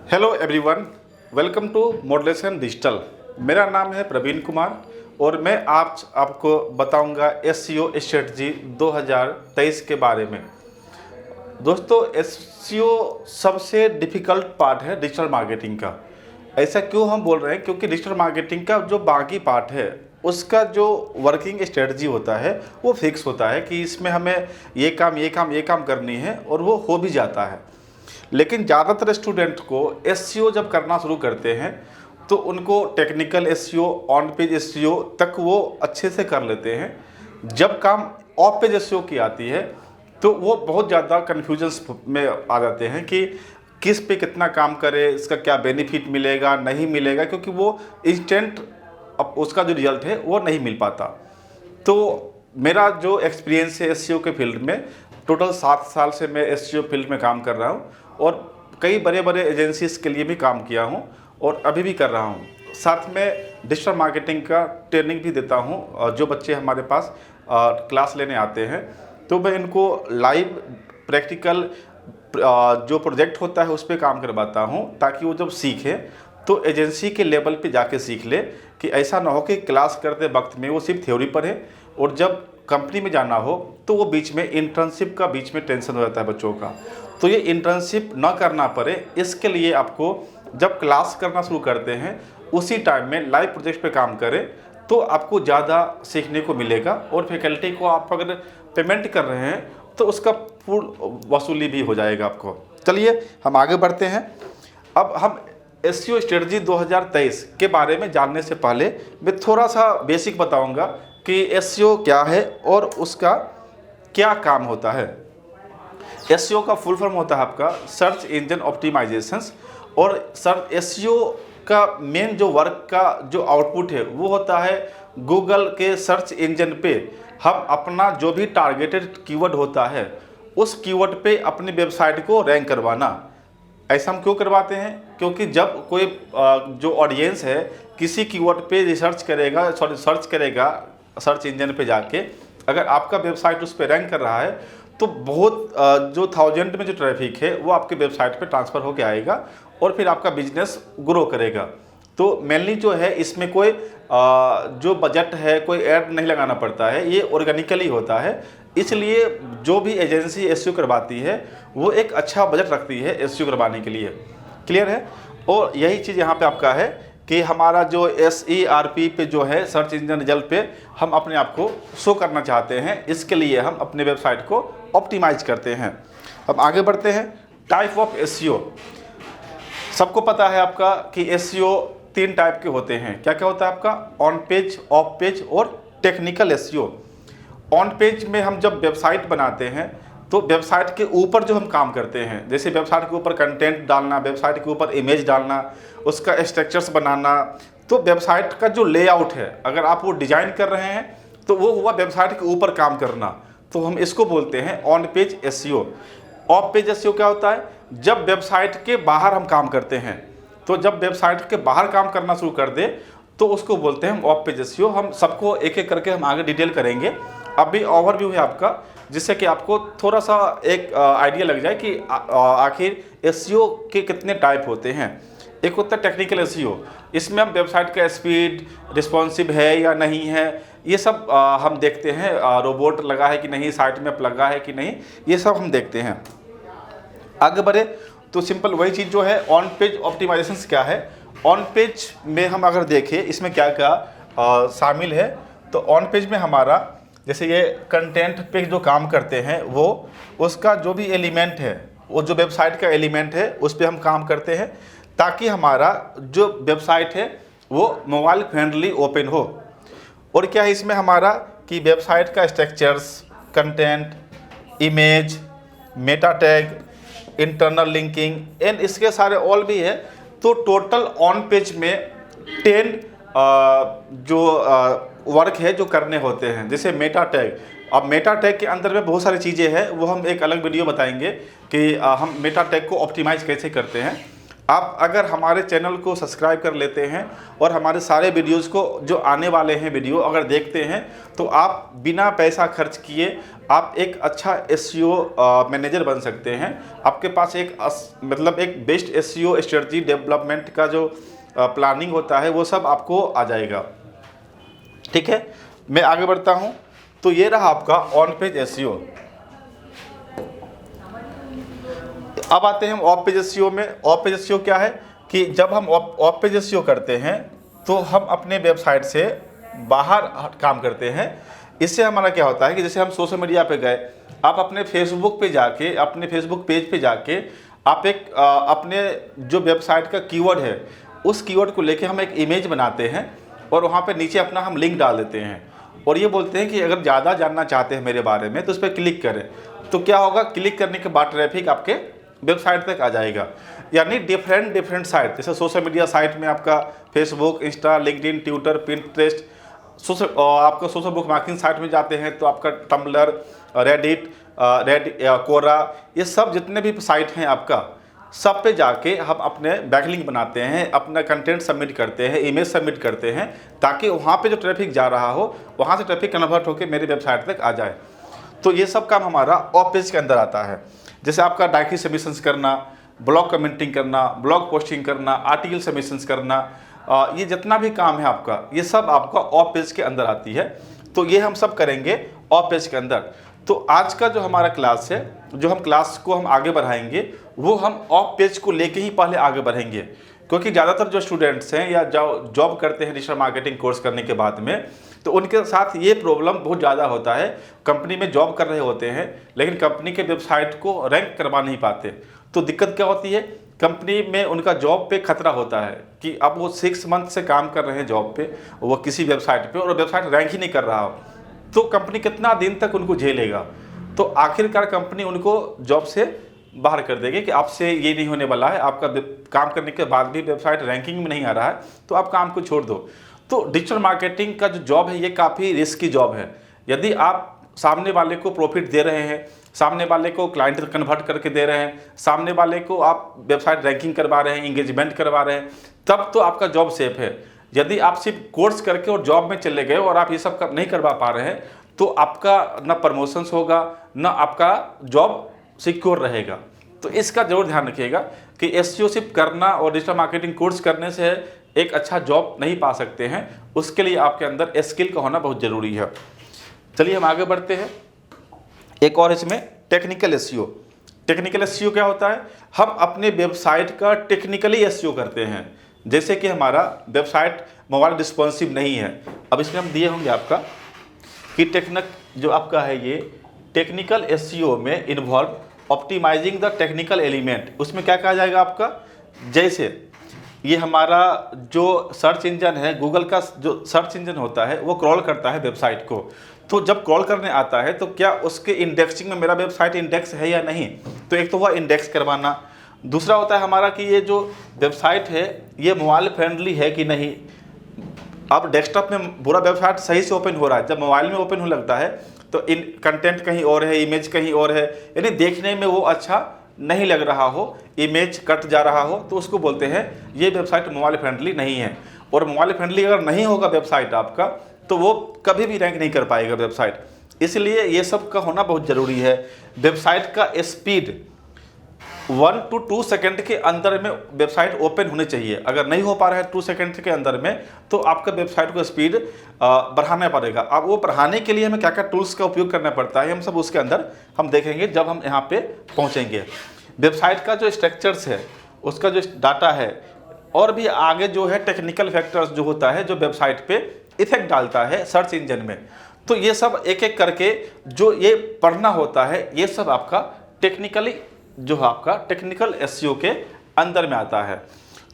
Hello everyone, welcome to modulation digital. मेरा नाम है प्रवीण कुमार और मैं आज आपको बताऊंगा एसईओ स्ट्रेटजी 2023 के बारे में। दोस्तों, एसईओ सबसे डिफ़िकल्ट पार्ट है डिजिटल मार्केटिंग का। ऐसा क्यों हम बोल रहे हैं? क्योंकि डिजिटल मार्केटिंग का जो बाकी पार्ट है उसका जो वर्किंग स्ट्रेटजी होता है वो फिक्स होता है कि इसमें हमें ये काम करनी है और वो हो भी जाता है। लेकिन ज़्यादातर स्टूडेंट को एसईओ जब करना शुरू करते हैं तो उनको technical SEO, on page SEO तक वो अच्छे से कर लेते हैं। जब काम ऑफ पेज एसईओ की आती है तो वो बहुत ज़्यादा कन्फ्यूजन्स में आ जाते हैं कि किस पे कितना काम करे, इसका क्या बेनिफिट मिलेगा नहीं मिलेगा, क्योंकि वो इंस्टेंट उसका जो रिजल्ट है वो नहीं मिल पाता। तो मेरा जो एक्सपीरियंस है एसईओ के फील्ड में, टोटल 7 साल से मैं एसईओ फील्ड में काम कर रहा हूँ और कई बड़े बड़े एजेंसीज के लिए भी काम किया हूँ और अभी भी कर रहा हूँ। साथ में डिजिटल मार्केटिंग का ट्रेनिंग भी देता हूँ और जो बच्चे हमारे पास क्लास लेने आते हैं तो मैं इनको लाइव प्रैक्टिकल जो प्रोजेक्ट होता है उस पर काम करवाता हूँ, ताकि वो जब सीखे तो एजेंसी के लेवल पे जाके सीख ले कि ऐसा ना हो कि क्लास करते वक्त में वो सिर्फ थ्योरी पढ़े और जब कंपनी में जाना हो तो वो बीच में इंटर्नशिप का बीच में टेंशन हो जाता है बच्चों का। तो ये इंटर्नशिप ना करना पड़े, इसके लिए आपको जब क्लास करना शुरू करते हैं उसी टाइम में लाइव प्रोजेक्ट पे काम करें तो आपको ज़्यादा सीखने को मिलेगा। और फैकल्टी को आप अगर पेमेंट कर रहे हैं तो उसका पूर्ण वसूली भी हो जाएगा आपको। चलिए हम आगे बढ़ते हैं। अब हम एसईओ स्ट्रेटजी 2023 के बारे में जानने से पहले मैं थोड़ा सा बेसिक बताऊंगा कि एसईओ क्या है और उसका क्या काम होता है। एसईओ का फुल फॉर्म होता है आपका सर्च इंजन ऑप्टिमाइजेशंस। और एसईओ का मेन जो वर्क का जो आउटपुट है वो होता है गूगल के सर्च इंजन पे हम अपना जो भी टारगेटेड कीवर्ड होता है उस कीवर्ड पे अपनी वेबसाइट को रैंक करवाना। ऐसा हम क्यों करवाते हैं? क्योंकि जब कोई जो ऑडियंस है किसी कीवर्ड पे रिसर्च करेगा, सर्च करेगा सर्च इंजन पे जाके, अगर आपका वेबसाइट उस पर रैंक कर रहा है तो बहुत जो 1000 में जो ट्रैफिक है वो आपके वेबसाइट पे ट्रांसफ़र होके आएगा और फिर आपका बिजनेस ग्रो करेगा। तो मेनली जो है इसमें कोई जो बजट है कोई ऐड नहीं लगाना पड़ता है, ये ऑर्गेनिकली होता है। इसलिए जो भी एजेंसी एसईओ करवाती है वो एक अच्छा बजट रखती है एसईओ करवाने के लिए। क्लियर है? और यही चीज़ यहाँ पे आपका है कि हमारा जो SERP पे जो है सर्च इंजन रिजल्ट पे हम अपने आप को शो करना चाहते हैं, इसके लिए हम अपने वेबसाइट को ऑप्टिमाइज करते हैं। अब आगे बढ़ते हैं। Type of SEO. सबको पता है आपका कि एसईओ 3 टाइप के होते हैं। क्या क्या होता है आपका? ऑन पेज, ऑफ पेज और टेक्निकल एसईओ। ऑन पेज में हम जब वेबसाइट बनाते हैं तो वेबसाइट के ऊपर जो हम काम करते हैं, जैसे वेबसाइट के ऊपर कंटेंट डालना, वेबसाइट के ऊपर इमेज डालना, उसका स्ट्रक्चर्स बनाना, तो वेबसाइट का जो लेआउट है अगर आप वो डिज़ाइन कर रहे हैं तो वो हुआ वेबसाइट के ऊपर काम करना, तो हम इसको बोलते हैं on page SEO. Of page SEO क्या होता है? जब वेबसाइट के बाहर हम काम करते हैं, तो जब वेबसाइट के बाहर काम करना शुरू कर दे तो उसको बोलते हैं हम ऑफ पेज एसईओ। हम सबको एक एक करके हम आगे डिटेल करेंगे। अभी ओवरव्यू है आपका, जिससे कि आपको थोड़ा सा एक आइडिया लग जाए कि आखिर एसईओ के कितने टाइप होते हैं। एक होता है टेक्निकल एसईओ, इसमें हम वेबसाइट का स्पीड रिस्पॉन्सिव है या नहीं है ये सब हम देखते हैं, रोबोट लगा है कि नहीं, साइट में लगा है कि नहीं, ये सब हम देखते हैं। आगे बढ़े तो सिंपल वही चीज़ जो है ऑन पेज ऑप्टिमाइजेशन क्या है। ऑन पेज में हम अगर देखें इसमें क्या क्या शामिल है, तो ऑन पेज में हमारा जैसे ये कंटेंट पे जो काम करते हैं वो उसका जो भी एलिमेंट है, वो जो वेबसाइट का एलिमेंट है उस पर हम काम करते हैं ताकि हमारा जो वेबसाइट है वो मोबाइल फ्रेंडली ओपन हो। और क्या है इसमें हमारा कि वेबसाइट का structures, content, image, Meta tag, internal linking and इसके सारे ऑल भी है। तो टोटल ऑन पेज में 10 जो वर्क है जो करने होते हैं। जैसे मेटा टैग, अब मेटा टैग के अंदर में बहुत सारी चीज़ें हैं, वो हम एक अलग वीडियो बताएंगे कि हम मेटा टैग को ऑप्टिमाइज कैसे करते हैं। आप अगर हमारे चैनल को सब्सक्राइब कर लेते हैं और हमारे सारे वीडियोस को जो आने वाले हैं वीडियो अगर देखते हैं, तो आप बिना पैसा खर्च किए आप एक अच्छा एसईओ मैनेजर बन सकते हैं। आपके पास एक मतलब एक बेस्ट एसईओ स्ट्रेटजी डेवलपमेंट का जो प्लानिंग होता है वो सब आपको आ जाएगा। ठीक है, मैं आगे बढ़ता हूँ। तो ये रहा आपका ऑन पेज एसईओ। अब आते हैं हम ऑफ पेज एसईओ में। ऑफ पेज एसईओ क्या है कि जब हम ऑफ पेज एसईओ करते हैं तो हम अपने वेबसाइट से बाहर काम करते हैं। इससे हमारा क्या होता है कि जैसे हम सोशल मीडिया पे गए, आप अपने फेसबुक पे जाके, अपने फेसबुक पेज पे जाके आप एक अपने जो वेबसाइट का कीवर्ड है उस कीवर्ड को लेके हम एक इमेज बनाते हैं और वहाँ पे नीचे अपना हम लिंक डाल देते हैं और ये बोलते हैं कि अगर ज़्यादा जानना चाहते हैं मेरे बारे में तो उस पर क्लिक करें। तो क्या होगा, क्लिक करने के बाद ट्रैफिक आपके वेबसाइट तक आ जाएगा। यानी डिफरेंट साइट, जैसे सोशल मीडिया साइट में आपका Facebook, Insta, LinkedIn, Twitter, Pinterest, आपका सोशल बुक मार्केटिंग साइट में जाते हैं तो आपका टम्बलर, रेडिट, कोरा, ये सब जितने भी साइट हैं आपका, सब पे जाके हम अपने बैकलिंक बनाते हैं, अपना कंटेंट सबमिट करते हैं, इमेज सबमिट करते हैं, ताकि वहाँ पे जो ट्रैफिक जा रहा हो वहाँ से ट्रैफिक कन्वर्ट होकर मेरी वेबसाइट तक आ जाए। तो ये सब काम हमारा ऑफ पेज के अंदर आता है। जैसे आपका डायरेक्टली सबमिशंस करना, ब्लॉग कमेंटिंग करना, ब्लॉग पोस्टिंग करना, आर्टिकल सबमिशंस करना, ये जितना भी काम है आपका, ये सब आपका ऑफ पेज के अंदर आती है। तो ये हम सब करेंगे ऑफ पेज के अंदर। तो आज का जो हमारा क्लास है, जो हम क्लास को हम आगे बढ़ाएंगे, वो हम ऑफ पेज को लेके ही पहले आगे बढ़ेंगे, क्योंकि ज़्यादातर जो स्टूडेंट्स हैं या जो जॉब करते हैं डिजिटल मार्केटिंग कोर्स करने के बाद में, तो उनके साथ ये प्रॉब्लम बहुत ज़्यादा होता है। कंपनी में जॉब कर रहे होते हैं लेकिन कंपनी के वेबसाइट को रैंक करवा नहीं पाते। तो दिक्कत क्या होती है, कंपनी में उनका जॉब पे खतरा होता है कि अब वो 6 मंथ से काम कर रहे हैं जॉब पे, वो किसी वेबसाइट पे, और वेबसाइट रैंक ही नहीं कर रहा हो, तो कंपनी कितना दिन तक उनको झेलेगा। तो आखिरकार कंपनी उनको जॉब से बाहर कर देगी कि आपसे ये नहीं होने वाला है, आपका काम करने के बाद भी वेबसाइट रैंकिंग में नहीं आ रहा है, तो आप काम को छोड़ दो। तो डिजिटल मार्केटिंग का जो जॉब है ये काफ़ी रिस्की जॉब है। यदि आप सामने वाले को प्रॉफिट दे रहे हैं, सामने वाले को क्लाइंट कन्वर्ट करके दे रहे हैं, सामने वाले को आप वेबसाइट रैंकिंग करवा रहे हैं, इंगेजमेंट करवा रहे हैं, तब तो आपका जॉब सेफ है। यदि आप सिर्फ कोर्स करके और जॉब में चले गए और आप ये सब नहीं करवा पा रहे हैं, तो आपका ना प्रमोशंस होगा, ना आपका जॉब सिक्योर रहेगा। तो इसका जरूर ध्यान रखिएगा कि एसईओ सिर्फ करना और डिजिटल मार्केटिंग कोर्स करने से एक अच्छा जॉब नहीं पा सकते हैं, उसके लिए आपके अंदर स्किल का होना बहुत ज़रूरी है। चलिए हम आगे बढ़ते हैं। एक और इसमें टेक्निकल एसईओ। टेक्निकल एसईओ क्या होता है, हम अपने वेबसाइट का टेक्निकली एसईओ करते हैं। जैसे कि हमारा वेबसाइट मोबाइल रिस्पॉन्सिव नहीं है, अब इसमें हम दिए होंगे आपका कि जो आपका है ये टेक्निकल एसईओ में involve optimising the technical element. उसमें क्या कहा जाएगा आपका, जैसे ये हमारा जो सर्च इंजन है, गूगल का जो सर्च इंजन होता है वो क्रॉल करता है वेबसाइट को। तो जब क्रॉल करने आता है तो क्या उसके इंडेक्सिंग में मेरा वेबसाइट इंडेक्स है या नहीं, तो एक तो वह इंडेक्स करवाना। दूसरा होता है हमारा कि ये जो वेबसाइट है ये मोबाइल फ्रेंडली है कि नहीं। अब डेस्कटॉप में पूरा वेबसाइट सही से ओपन हो रहा है, जब मोबाइल में ओपन होने लगता है तो इन कंटेंट कहीं और है, इमेज कहीं और है, यानी देखने में वो अच्छा नहीं लग रहा हो, इमेज कट जा रहा हो, तो उसको बोलते हैं ये वेबसाइट मोबाइल फ्रेंडली नहीं है। और मोबाइल फ्रेंडली अगर नहीं होगा वेबसाइट आपका, तो वो कभी भी रैंक नहीं कर पाएगा वेबसाइट। इसलिए ये सब का होना बहुत ज़रूरी है। वेबसाइट का स्पीड 1 to 2 सेकंड के अंदर में वेबसाइट ओपन होनी चाहिए। अगर नहीं हो पा रहा है 2 सेकंड के अंदर में, तो आपका वेबसाइट को स्पीड बढ़ाना पड़ेगा। अब वो बढ़ाने के लिए हमें क्या क्या टूल्स का उपयोग करना पड़ता है, हम सब उसके अंदर हम देखेंगे जब हम यहाँ पे पहुँचेंगे। वेबसाइट का जो स्ट्रक्चर्स है, उसका जो डाटा है, और भी आगे जो है टेक्निकल फैक्टर्स जो होता है, जो वेबसाइट पे इफेक्ट डालता है सर्च इंजन में, तो ये सब एक एक करके जो ये पढ़ना होता है, ये सब आपका टेक्निकली जो आपका टेक्निकल एसईओ के अंदर में आता है।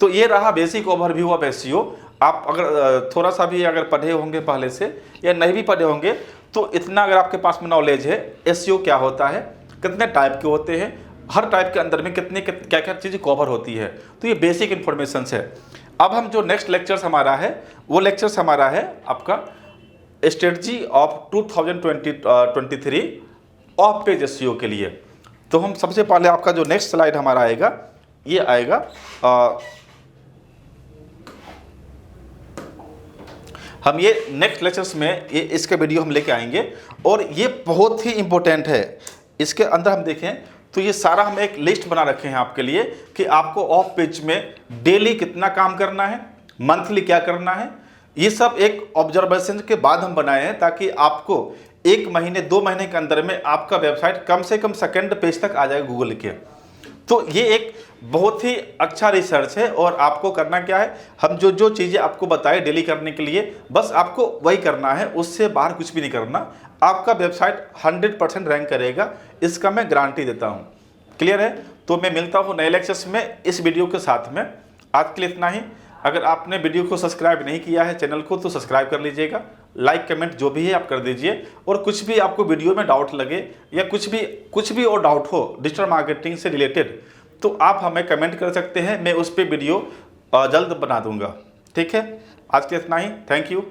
तो ये रहा बेसिक ओवरव्यू ऑफ एसईओ। आप अगर थोड़ा सा भी अगर पढ़े होंगे पहले से या नहीं भी पढ़े होंगे, तो इतना अगर आपके पास में नॉलेज है एसईओ क्या होता है, कितने टाइप के होते हैं, हर टाइप के अंदर में कितने क्या क्या चीज़ें कवर होती है, तो ये बेसिक इन्फॉर्मेशन है। अब हम जो नेक्स्ट लेक्चर्स हमारा है, वो लेक्चर्स हमारा है आपका strategy of 2023 of page SEO के लिए। तो हम सबसे पहले आपका जो नेक्स्ट स्लाइड हमारा आएगा ये आएगा हम ये नेक्स्ट लेक्चर्स में ये इसका वीडियो हम लेके आएंगे और ये बहुत ही इंपॉर्टेंट है। इसके अंदर हम देखें तो ये सारा हम एक लिस्ट बना रखे हैं आपके लिए कि आपको ऑफ पेज में डेली कितना काम करना है, मंथली क्या करना है। ये सब एक ऑब्जर्वेशन के बाद हम बनाए हैं ताकि आपको 1 महीने 2 महीने के अंदर में आपका वेबसाइट कम से कम सेकंड पेज तक आ जाएगा गूगल के। तो ये एक बहुत ही अच्छा रिसर्च है और आपको करना क्या है, हम जो जो चीज़ें आपको बताए डेली करने के लिए बस आपको वही करना है, उससे बाहर कुछ भी नहीं करना। आपका वेबसाइट 100% रैंक करेगा, इसका मैं गारंटी देता हूँ। क्लियर है? तो मैं मिलता हूँ नए लेक्चर्स में इस वीडियो के साथ में। आज के लिए इतना ही। अगर आपने वीडियो को सब्सक्राइब नहीं किया है चैनल को तो सब्सक्राइब कर लीजिएगा, लाइक कमेंट जो भी है आप कर दीजिए। और कुछ भी आपको वीडियो में डाउट लगे या कुछ भी और डाउट हो डिजिटल मार्केटिंग से रिलेटेड तो आप हमें कमेंट कर सकते हैं, मैं उस पर वीडियो जल्द बना दूंगा। ठीक है, आज के लिए इतना ही। Thank you.